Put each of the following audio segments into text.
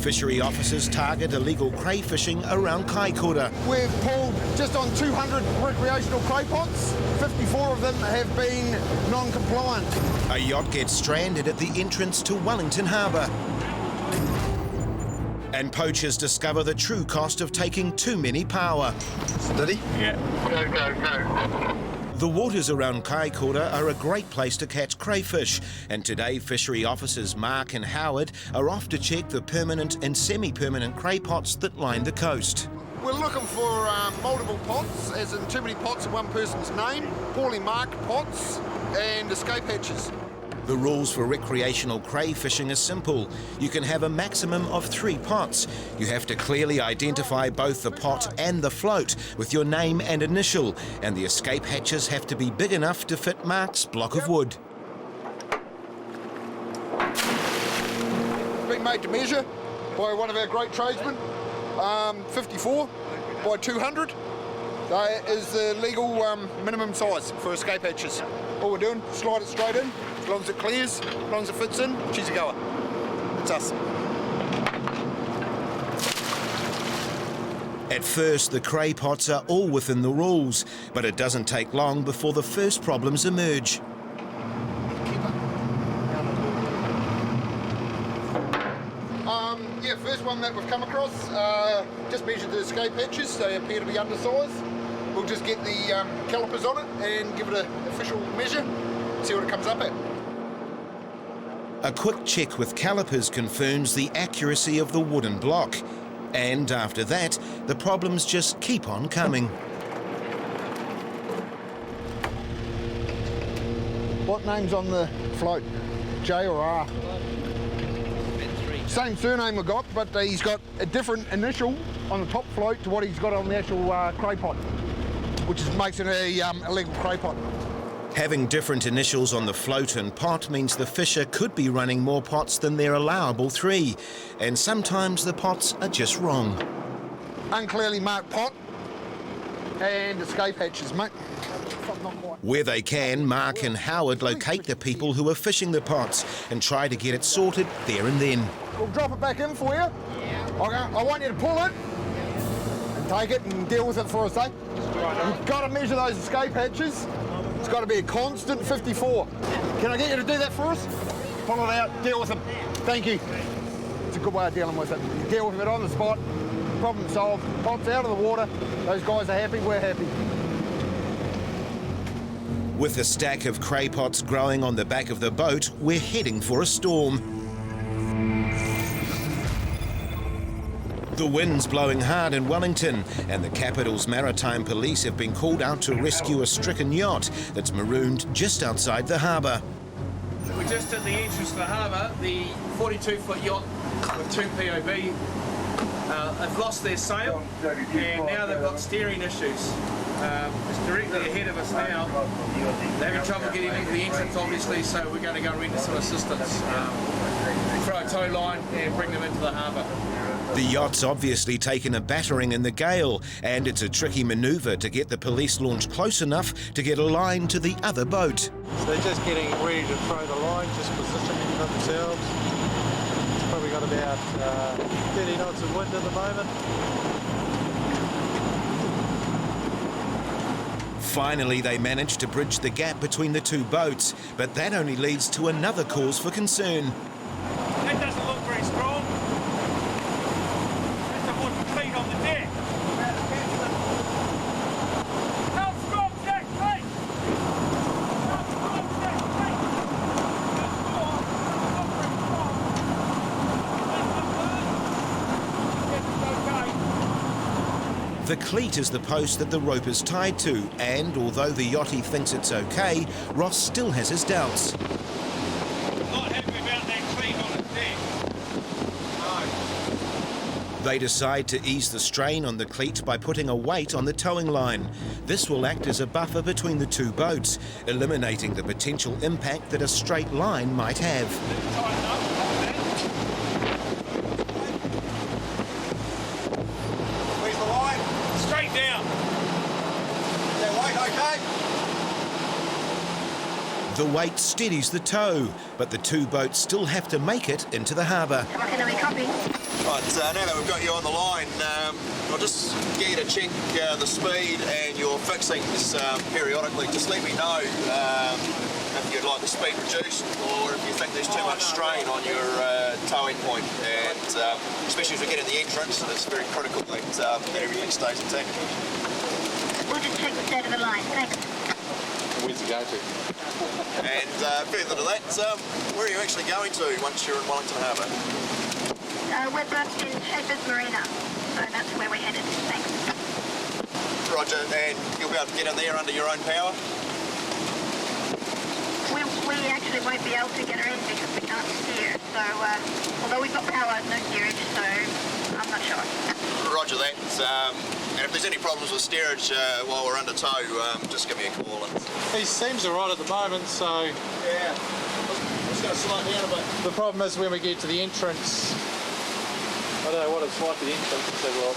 Fishery officers target illegal crayfishing around Kai-moana. We've pulled just on 200 recreational cray pots. 54 of them have been non-compliant. A yacht gets stranded at the entrance to Wellington Harbour. And poachers discover the true cost of taking too many paua. Did he? Yeah. Go. The waters around Kai-moana are a great place to catch crayfish, and today fishery officers Mark and Howard are off to check the permanent and semi-permanent cray pots that line the coast. We're looking for multiple pots, as in too many pots in one person's name, poorly marked pots, and escape hatches. The rules for recreational crayfishing are simple. You can have a maximum of 3 pots. You have to clearly identify both the pot and the float with your name and initial, and the escape hatches have to be big enough to fit Mark's block of wood. Been made to measure by one of our great tradesmen, 54 by 200. That is the legal minimum size for escape hatches. All we're doing, slide it straight in. As long as it clears, as long as it fits in, she's a goer. It's us. At first, the cray pots are all within the rules, but it doesn't take long before the first problems emerge. Yeah, first one that we've come across, just measured the escape hatches. They appear to be undersized. We'll just get the calipers on it and give it an official measure, see what it comes up at. A quick check with calipers confirms the accuracy of the wooden block. And after that, the problems just keep on coming. What name's on the float? J or R? Same surname we got, but he's got a different initial on the top float to what he's got on the actual cray pot, which makes it a illegal cray pot. Having different initials on the float and pot means the fisher could be running more pots than their allowable 3, and sometimes the pots are just wrong. Unclearly marked pot and escape hatches, mate. Where they can, Mark and Howard locate the people who are fishing the pots and try to get it sorted there and then. We'll drop it back in for you. I want you to pull it and take it and deal with it for us, eh? You've got to measure those escape hatches. It's got to be a constant 54. Can I get you to do that for us? Pull it out, deal with it. Thank you. It's a good way of dealing with it. You deal with it on the spot, problem solved, pot's out of the water, those guys are happy, we're happy. With a stack of cray pots growing on the back of the boat, we're heading for a storm. The wind's blowing hard in Wellington, and the capital's Maritime Police have been called out to rescue a stricken yacht that's marooned just outside the harbour. We're just at the entrance to the harbour. The 42-foot yacht with 2 POB have lost their sail, and now they've got steering issues. It's directly ahead of us now. They're having trouble getting into the entrance, obviously, so we're going to go render some assistance, throw a tow line and bring them into the harbour. The yacht's obviously taken a battering in the gale, and it's a tricky manoeuvre to get the police launched close enough to get a line to the other boat. So they're just getting ready to throw the line, just positioning themselves. It's probably got about 30 knots of wind at the moment. Finally, they managed to bridge the gap between the 2 boats, but that only leads to another cause for concern. That doesn't look very strong. There's a wooden cleat on the deck. How strong's that cleat? How strong's that cleat? The cleat is the post that the rope is tied to, and although the yachty thinks it's okay, Ross still has his doubts. Not happy about that cleat on its deck. No. They decide to ease the strain on the cleat by putting a weight on the towing line. This will act as a buffer between the 2 boats, eliminating the potential impact that a straight line might have. Tighten up. Where's the line? Straight down. Is that weight okay? The weight steadies the tow, but the 2 boats still have to make it into the harbour. Can we copy? Right, now that we've got you on the line, I'll just get you to check the speed and your fixings periodically. Just let me know if you'd like the speed reduced or if you think there's too much strain on your towing point. And especially as we get in the entrance, it's very critical that everything stays intact. We'll just check the state of the line. Thanks. Where's it go to? And further to that, where are you actually going to once you're in Wellington Harbour? We're booked in Chapers Marina, so that's where we're headed. Thanks. Roger, and you'll be able to get in there under your own power? We actually won't be able to get her in because we can't steer. So, although we've got power, no steerage, so I'm not sure. Roger that. And if there's any problems with steerage while we're under tow, just give me a call. He seems alright at the moment, so... Yeah, I'm just going to slow down a bit. The problem is when we get to the entrance, I don't know what it's like at the entrance, so well.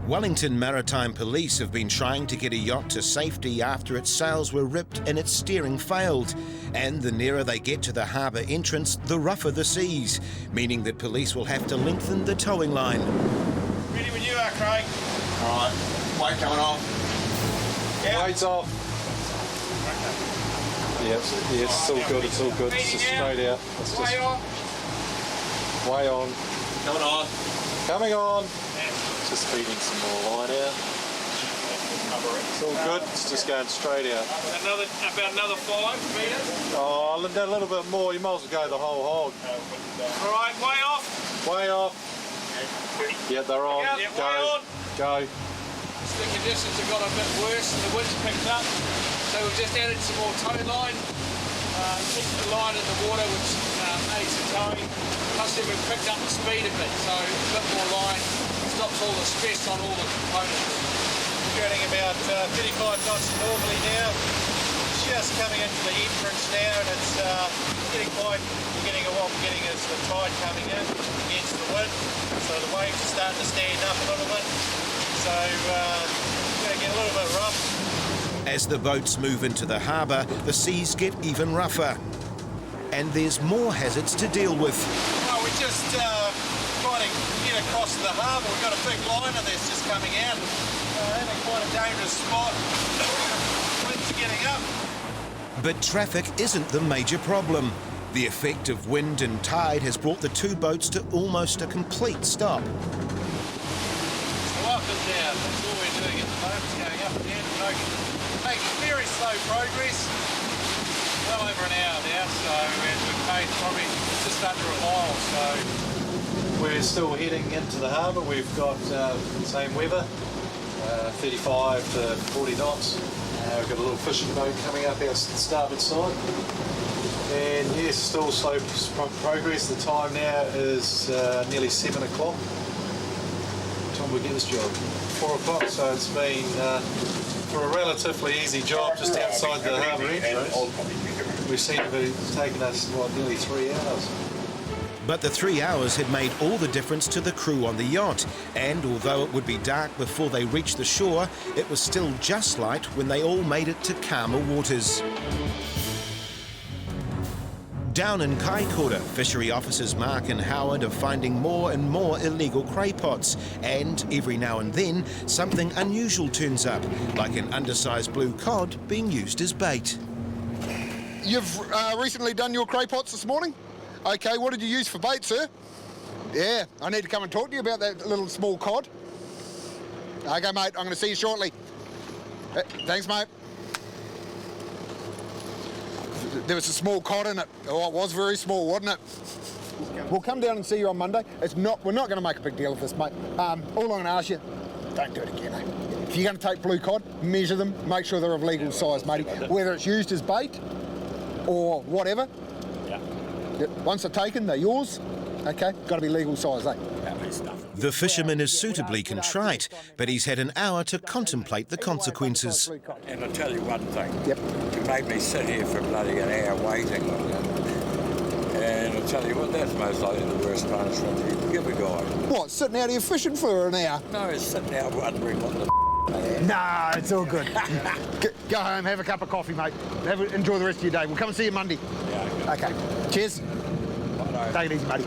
Wellington Maritime Police have been trying to get a yacht to safety after its sails were ripped and its steering failed. And the nearer they get to the harbour entrance, the rougher the seas, meaning that police will have to lengthen the towing line. Ready when you are, Craig. All right, weight coming off. Yeah. Weight's off. Yeah, it's all good, it's all good. It's just straight out. It's just Way on. way on. Coming on. Coming on. Just feeding some more line out. It's all good, it's just going straight out. About another 5 metres. Oh, a little bit more, you might as well go the whole hog. All right, way off. Way off. Yeah, they're on. Yeah, Go. way on. Go. The conditions have got a bit worse and the wind's picked up. So we've just added some more tow line. Keeps the line in the water, which aids the towing. Plus then we've picked up the speed a bit, so a bit more line stops all the stress on all the components. We're getting about 35 knots normally now. Just coming into the entrance now, and it's getting quite. What we're getting is the tide coming in against the wind, so the waves are starting to stand up a little bit. So it's going to get a little bit rough. As the boats move into the harbour, the seas get even rougher. And there's more hazards to deal with. Well, we're just trying to get across to the harbour. We've got a big liner that's just coming out. In quite a dangerous spot. Winds are getting up. But traffic isn't the major problem. The effect of wind and tide has brought the two boats to almost a complete stop. So up and down, that's all we're doing at the moment. It's going up and down and making very slow progress. Well over an hour now, so we've made probably just under a mile. So we're still heading into the harbour. We've got same weather, 35 to 40 knots. We've got a little fishing boat coming up our starboard side. And yes, still slow progress. The time now is nearly 7 o'clock. What time we get this job? 4 o'clock, so it's been for a relatively easy job just outside the harbour entrance. We seem to be taking us, nearly 3 hours. But the 3 hours had made all the difference to the crew on the yacht. And although it would be dark before they reached the shore, it was still just light when they all made it to calmer waters. Down in Kai-moana, fishery officers Mark and Howard are finding more and more illegal cray pots, and every now and then something unusual turns up, like an undersized blue cod being used as bait. You've recently done your cray pots this morning? Okay, what did you use for bait, sir? Yeah, I need to come and talk to you about that little small cod. Okay, mate, I'm going to see you shortly. Thanks, mate. There was a small cod in it. Oh, it was very small, wasn't it? We'll come down and see you on Monday. We're not going to make a big deal of this, mate. All I'm going to ask you, don't do it again, eh? If you're going to take blue cod, measure them, make sure they're of legal size, matey. Whether it's used as bait or whatever. Yeah. Once they're taken, they're yours. Okay, got to be legal size, eh? The fisherman is suitably contrite, but he's had an hour to contemplate the consequences. And I'll tell you one thing. Yep. You made me sit here for bloody an hour waiting on that. And I'll tell you what, that's most likely the worst punishment you can give a guy. What, sitting out here fishing for an hour? No, it's sitting out wondering what the Nah, it's all good. Go home, have a cup of coffee, mate. Enjoy the rest of your day. We'll come and see you Monday. Yeah, Okay. Cheers. I know. Take it easy, buddy.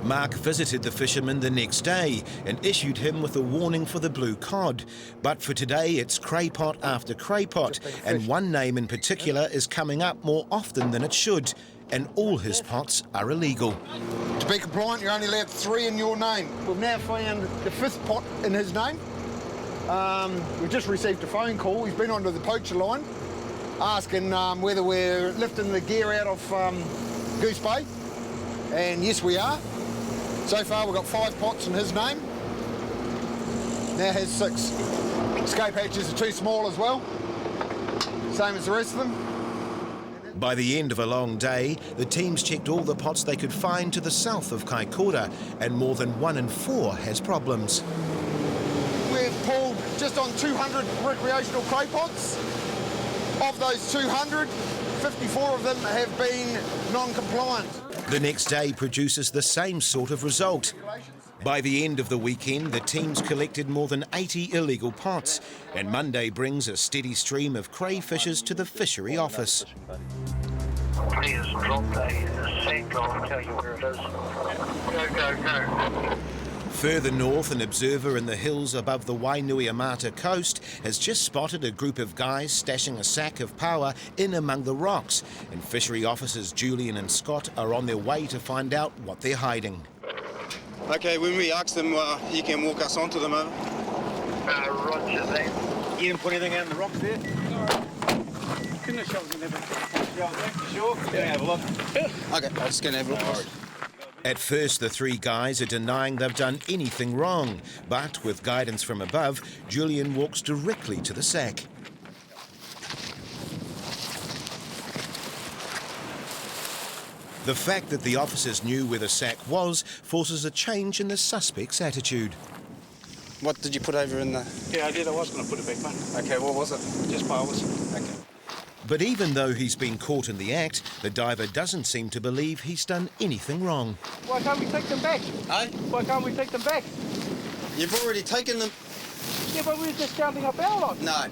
Mark visited the fisherman the next day and issued him with a warning for the blue cod. But for today, it's craypot after craypot, and one name in particular is coming up more often than it should, and all his pots are illegal. To be compliant, you're only allowed 3 in your name. We've now found the 5th pot in his name. We've just received a phone call. He's been onto the poacher line asking whether we're lifting the gear out of Goose Bay, and yes, we are. So far, we've got 5 pots in his name. Now has 6. Escape hatches are too small as well, same as the rest of them. By the end of a long day, the teams checked all the pots they could find to the south of Kai-moana, and more than 1 in 4 has problems. We've pulled just on 200 recreational cray pots. Of those 200, 54 of them have been non-compliant. The next day produces the same sort of result. By the end of the weekend, the teams collected more than 80 illegal pots, and Monday brings a steady stream of crayfishers to the Fishery Office. Please drop a sack, I'll tell you where it is. Go. Further north, an observer in the hills above the Wainuiomata coast has just spotted a group of guys stashing a sack of power in among the rocks, and fishery officers Julian and Scott are on their way to find out what they're hiding. Okay, when we ask them, you can walk us onto them, over. Roger that. You didn't put anything out in the rocks there? Couldn't have shot in there. Sure? Yeah, have a look. Okay, I'm just going to have a look. At first, the 3 guys are denying they've done anything wrong, but with guidance from above, Julian walks directly to the sack. The fact that the officers knew where the sack was forces a change in the suspect's attitude. What did you put over in the... Yeah, I did. I was going to put it back, mate. Okay, what was it? Just powers. Okay. But even though he's been caught in the act, the diver doesn't seem to believe he's done anything wrong. Why can't we take them back? Hey? Why can't we take them back? You've already taken them. Yeah, but we're just counting up our lot. No.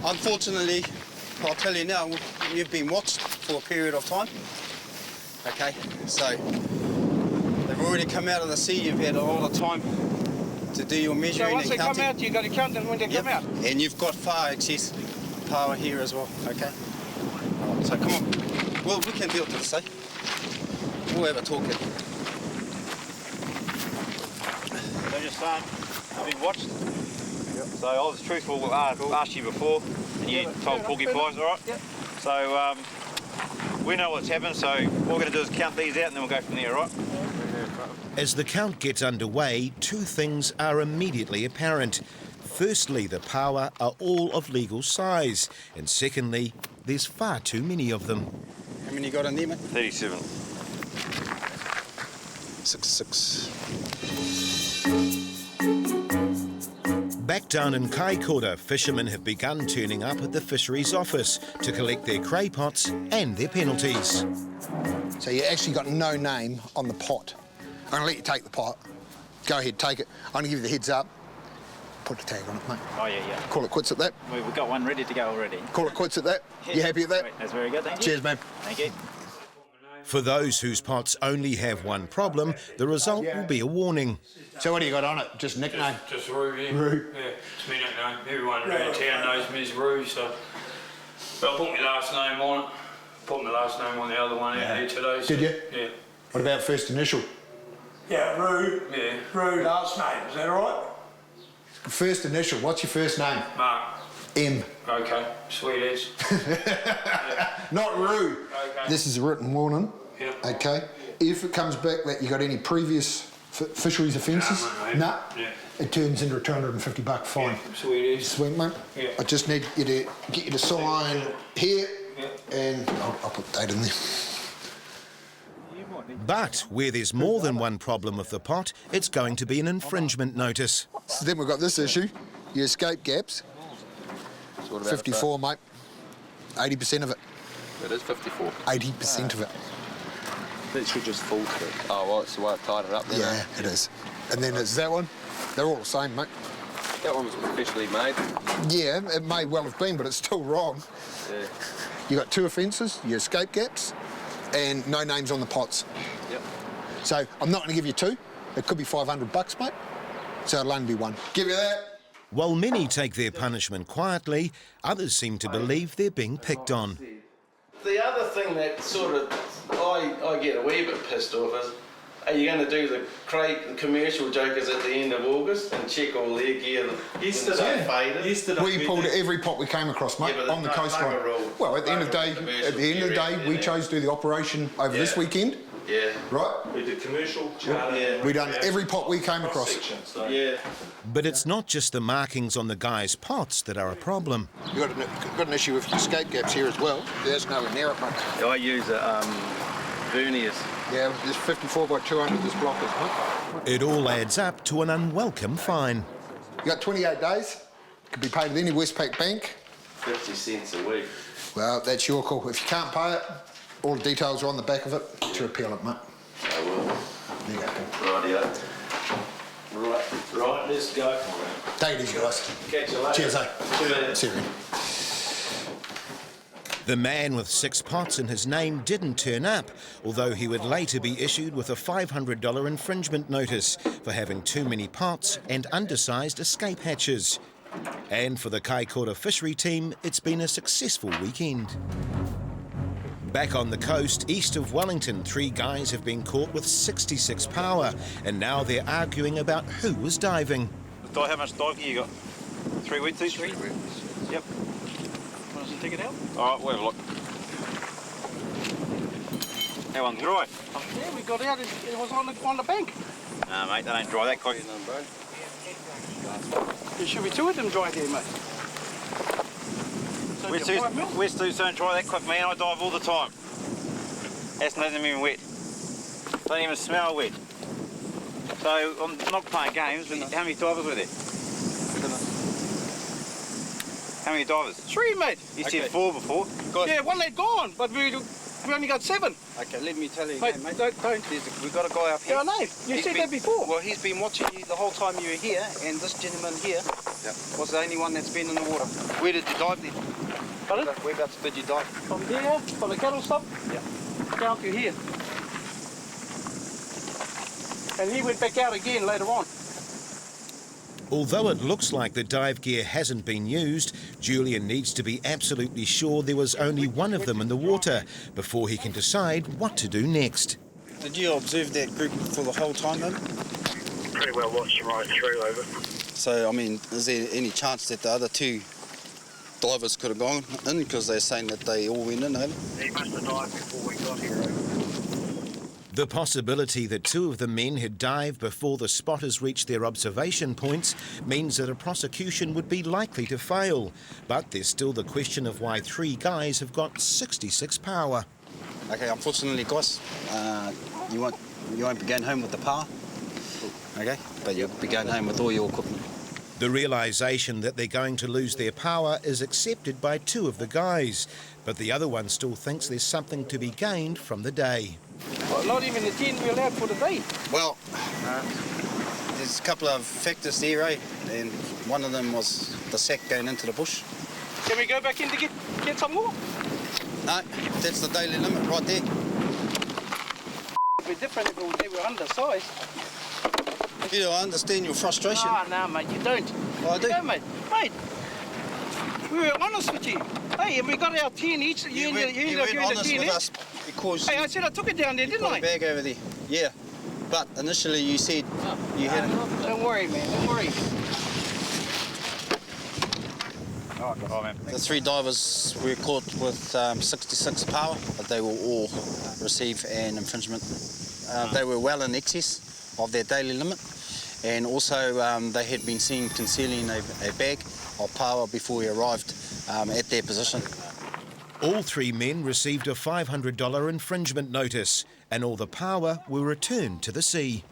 Unfortunately, I'll tell you now, you've been watched for a period of time. Okay, so they've already come out of the sea. You've had a lot of time to do your measuring so once and they counting. come out, you've got to count them when they come out. And you've got far excess power here as well, okay? So come on. Well, we can build to the sea. We'll have a talk here. They're just saying, I've been watched. Yep. So I was truthful, asked you before, and you told porcupines, all right? Yep. So we know what's happened, so what we're going to do is count these out and then we'll go from there, all right? As the count gets underway, 2 things are immediately apparent. Firstly, the power are all of legal size, and secondly, there's far too many of them. How many you got in there, mate? 37. 6. Back down in Kai-moana, fishermen have begun turning up at the Fisheries Office to collect their cray pots and their penalties. So you actually got no name on the pot. I'm going to let you take the pot. Go ahead, take it. I'm going to give you the heads up. Put the tag on it, mate. Oh, yeah. Call it quits at that. We've got one ready to go already. Call it quits at that. Yeah. You happy with that? Great. That's very good, thank you. Cheers, man. Thank you. For those whose pots only have one problem, the result will be a warning. So what do you got on it? Just nickname? Just Roo, yeah. Roo. Yeah, it's my nickname. Everyone around town knows me as Roo, so... But I put my last name on it. Put my last name on the other one out there today. So, Did you? Yeah. What about first initial? Yeah, Roo. Yeah. Roo, last name, is that right? First initial, what's your first name? Mark. M. Okay, sweet as. Not Roo. Okay. This is a written warning. Yeah. Okay. If it comes back that you got any previous fisheries offences, No. yeah. It turns into a $250 fine. Yeah, sweet as. Sweet, mate. Yeah. I just need you to get you to sign here, Yeah. and I'll put that in there. But where there's more than one problem with the pot, it's going to be an infringement notice. So then we've got this issue, your escape gaps. So what about 54, mate. 80% of it. It is 54. 80% of it. That should just fall to it. Oh, well, it's the way I've tied it up then. Yeah, it is. And then it's that one. They're all the same, mate. That one was professionally made. Yeah, it may well have been, but it's still wrong. Yeah. You got 2 offences, your escape gaps, and no names on the pots. Yep. So I'm not going to give you 2. It could be $500, mate. So it'll only be 1. Give you that. While many take their punishment quietly, others seem to believe they're being picked on. The other thing that sort of I get a wee bit pissed off is, are you going to do the crate commercial jokers at the end of August and check all their gear? Yesterday. We pulled every pot we came across, mate, on the coastline. Well, at the end of the day, we chose to do the operation over this weekend. Yeah. Right? We did commercial, charter. We done every pot we came across. Yeah. But it's not just the markings on the guys' pots that are a problem. You've got an issue with escape gaps here as well. There's nowhere near it, mate. I use verniers. Yeah, there's 54 by 200 this block is, mate. It all adds up to an unwelcome fine. You got 28 days. Could be paid at any Westpac bank. 50 cents a week. Well, that's your call. If you can't pay it, all the details are on the back of it to appeal it, mate. I will. There you go. Rightio. Right, let's go. Take it easy, guys. Catch you later. Cheers, eh? See you. The man with 6 pots in his name didn't turn up, although he would later be issued with a $500 infringement notice for having too many pots and undersized escape hatches. And for the Kai-moana fishery team, it's been a successful weekend. Back on the coast, east of Wellington, 3 guys have been caught with 66 power, and now they're arguing about who was diving. How much dive gear you got? 3 weeks each? 3 weeks. Yep. Want us to take it out? All right, we'll have a look. That one's dry. Yeah, we got out. It was on the bank. Nah, mate, they don't dry that quick. There should be 2 of them dry there, mate. West Stews don't dry that quick, man. I dive all the time. That doesn't even wet. Don't even smell wet. So I'm not playing games, but how many divers were there? How many divers? 3, mate. You said 4 before. Yeah, 1 had gone, but we only got 7. Okay, let me tell you Mate, again, mate. don't. We've got a guy up here. Yeah, I know. You said that before. Well, he's been watching you the whole time you were here, and this gentleman here was the only one that's been in the water. Where did you dive then? Pardon? Whereabouts did you dive? From here, from the cattle stop, down to here. And he went back out again later on. Although it looks like the dive gear hasn't been used, Julian needs to be absolutely sure there was only one of them in the water before he can decide what to do next. Did you observe that group for the whole time, then? Pretty well watched right through, over. So, I mean, is there any chance that the other 2 divers could have gone in, because they're saying that they all went in, over? He must have died before we got here, over. The possibility that 2 of the men had dived before the spotters reached their observation points means that a prosecution would be likely to fail. But there's still the question of why 3 guys have got 66 power. Okay, unfortunately, guys, you won't be going home with the power, okay? But you'll be going home with all your equipment. The realisation that they're going to lose their power is accepted by 2 of the guys, but the other one still thinks there's something to be gained from the day. Well, not even the 10 we allowed for the day. Well, there's a couple of factors there, eh? And one of them was the sack going into the bush. Can we go back in to get some more? No, that's the daily limit right there. It'd be different if they were undersized. You know, I understand your frustration. No, mate, you don't. Oh, I do. No, mate. Mate, we were honest with you. Hey, and we got our 10 each. You weren't honest with us because... Hey, I said I took it down there, didn't I? You got a bag over there. Yeah. But initially you said you had it. Don't worry, man. Don't worry. The 3 divers were caught with 66 power, but they will all receive an infringement. They were well in excess of their daily limit, and also they had been seen concealing a bag of power before we arrived at their position. All 3 men received a $500 infringement notice, and all the power were returned to the sea.